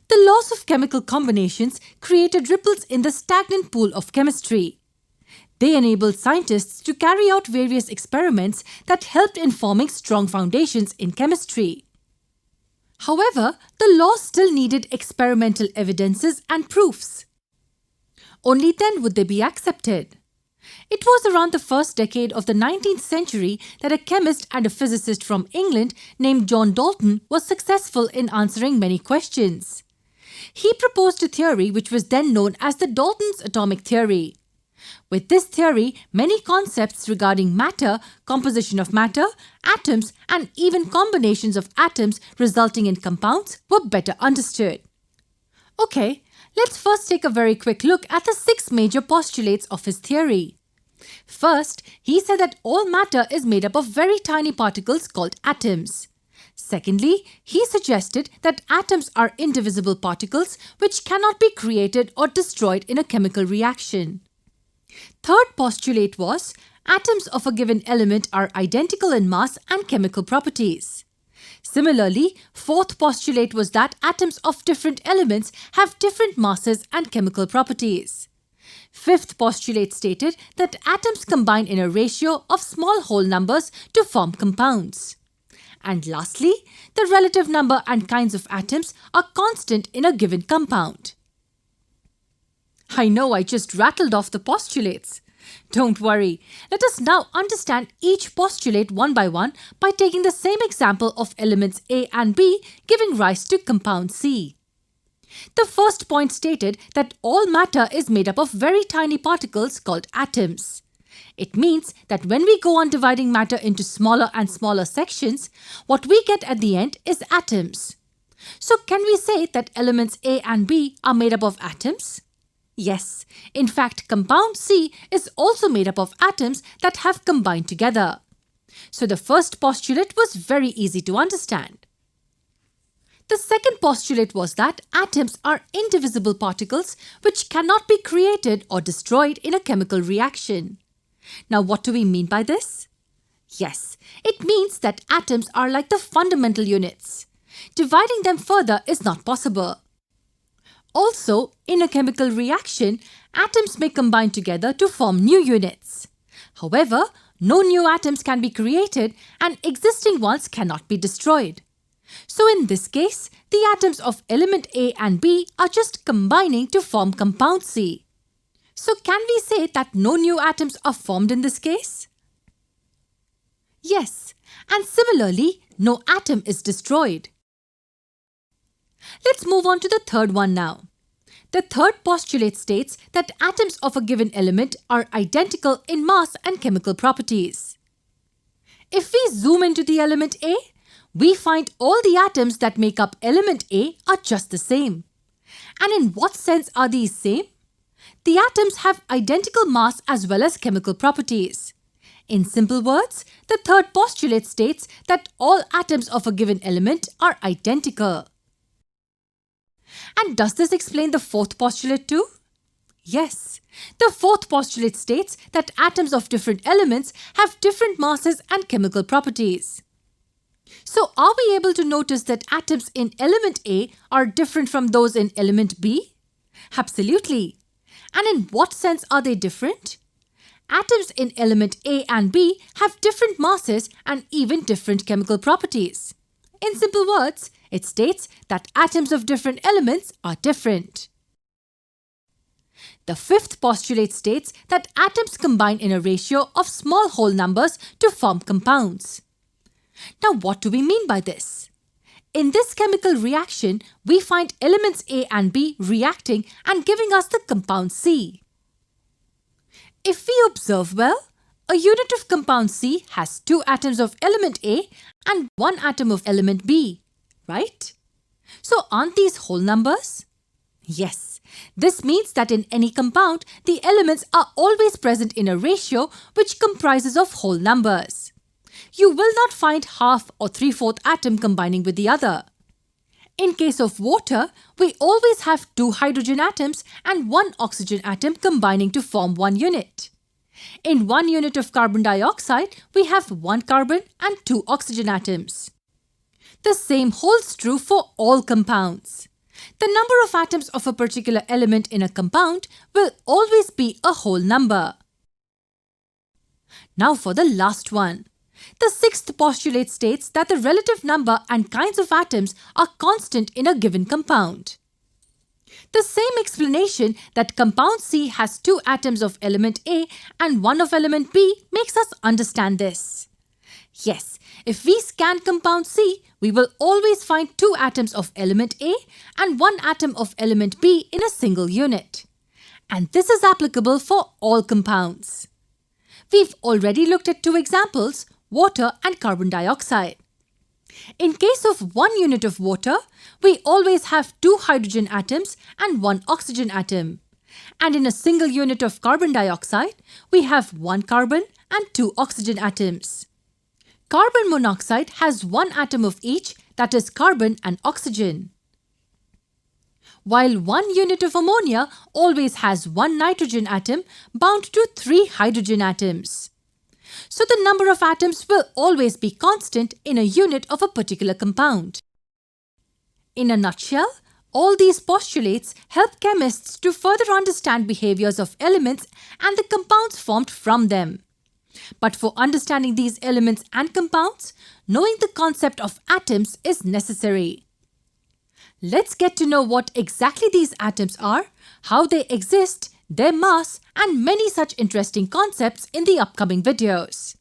The laws of chemical combinations created ripples in the stagnant pool of chemistry. They enabled scientists to carry out various experiments that helped in forming strong foundations in chemistry. However, the laws still needed experimental evidences and proofs. Only then would they be accepted. It was around the first decade of the 19th century that a chemist and a physicist from England named John Dalton was successful in answering many questions. He proposed a theory which was then known as the Dalton's atomic theory. With this theory, many concepts regarding matter, composition of matter, atoms, and even combinations of atoms resulting in compounds were better understood. Okay, let's first take a very quick look at the 6 major postulates of his theory. First, he said that all matter is made up of very tiny particles called atoms. Secondly, he suggested that atoms are indivisible particles which cannot be created or destroyed in a chemical reaction. Third postulate was, atoms of a given element are identical in mass and chemical properties. Similarly, fourth postulate was that atoms of different elements have different masses and chemical properties. Fifth postulate stated that atoms combine in a ratio of small whole numbers to form compounds. And lastly, the relative number and kinds of atoms are constant in a given compound. I know I just rattled off the postulates. Don't worry, let us now understand each postulate one by one by taking the same example of elements A and B giving rise to compound C. The first point stated that all matter is made up of very tiny particles called atoms. It means that when we go on dividing matter into smaller and smaller sections, what we get at the end is atoms. So can we say that elements A and B are made up of atoms? Yes, in fact, compound C is also made up of atoms that have combined together. So the first postulate was very easy to understand. The second postulate was that atoms are indivisible particles which cannot be created or destroyed in a chemical reaction. Now, what do we mean by this? Yes, it means that atoms are like the fundamental units. Dividing them further is not possible. Also, in a chemical reaction, atoms may combine together to form new units. However, no new atoms can be created and existing ones cannot be destroyed. So in this case, the atoms of element A and B are just combining to form compound C. So can we say that no new atoms are formed in this case? Yes, and similarly, no atom is destroyed. Let's move on to the third one now. The third postulate states that atoms of a given element are identical in mass and chemical properties. If we zoom into the element A, we find all the atoms that make up element A are just the same. And in what sense are these same? The atoms have identical mass as well as chemical properties. In simple words, the third postulate states that all atoms of a given element are identical. And does this explain the fourth postulate too? Yes. The fourth postulate states that atoms of different elements have different masses and chemical properties. So are we able to notice that atoms in element A are different from those in element B? Absolutely. And in what sense are they different? Atoms in element A and B have different masses and even different chemical properties. In simple words, it states that atoms of different elements are different. The fifth postulate states that atoms combine in a ratio of small whole numbers to form compounds. Now, what do we mean by this? In this chemical reaction, we find elements A and B reacting and giving us the compound C. If we observe well, a unit of compound C has 2 atoms of element A and 1 atom of element B, right? So aren't these whole numbers? Yes, this means that in any compound, the elements are always present in a ratio which comprises of whole numbers. You will not find half or 3/4 atom combining with the other. In case of water, we always have 2 hydrogen atoms and 1 oxygen atom combining to form 1 unit. In 1 unit of carbon dioxide, we have 1 carbon and 2 oxygen atoms. The same holds true for all compounds. The number of atoms of a particular element in a compound will always be a whole number. Now for the last one. The sixth postulate states that the relative number and kinds of atoms are constant in a given compound. The same explanation that compound C has 2 atoms of element A and 1 of element B makes us understand this. Yes, if we scan compound C, we will always find 2 atoms of element A and 1 atom of element B in a single unit. And this is applicable for all compounds. We've already looked at 2 examples, water and carbon dioxide. In case of 1 unit of water, we always have 2 hydrogen atoms and 1 oxygen atom. And in a single unit of carbon dioxide, we have 1 carbon and 2 oxygen atoms. Carbon monoxide has 1 atom of each, that is carbon and oxygen. While 1 unit of ammonia always has 1 nitrogen atom bound to 3 hydrogen atoms. So the number of atoms will always be constant in a unit of a particular compound. In a nutshell, all these postulates help chemists to further understand behaviors of elements and the compounds formed from them. But for understanding these elements and compounds, knowing the concept of atoms is necessary. Let's get to know what exactly these atoms are, how they exist, their mass, and many such interesting concepts in the upcoming videos.